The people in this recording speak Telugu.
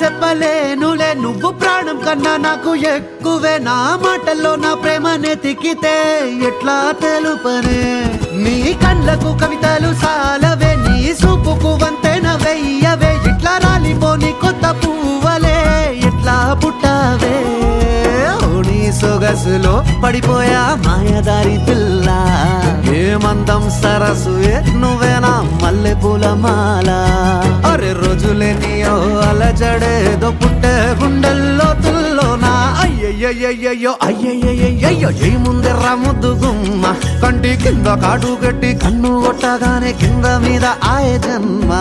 చెప్పలేనులే నువ్వు ప్రాణం కన్నా నాకు ఎక్కువే నా మాటల్లో నా ప్రేమనే తిక్కితే ఎట్లా తెలుపనే నీ కళ్ళకు కవితలు సాలవే నీ సూపుకు వంతెన వెయ్యవే ఇట్లా రాలిపోని కొత్త పువ్వలే ఎట్లా పుట్టావే నీ సొగసులో పడిపోయా మాయదారి పిల్ల ఏమందం సరసుయే నువ్వేనా మల్లె పూల మాల అరే రోజులేనియో అలజడేదో పుట్టే గుండెల్లో తుల్లోనా అయ్యయ్యయ్యయ్యో అయ్యయ్యయ్యయ్యో ఏ ముందెర్ర ముద్దు గుమ్మ కంటి కింద కాడు గట్టి కన్ను కొట్టగానే కింద మీద ఆయ జన్మ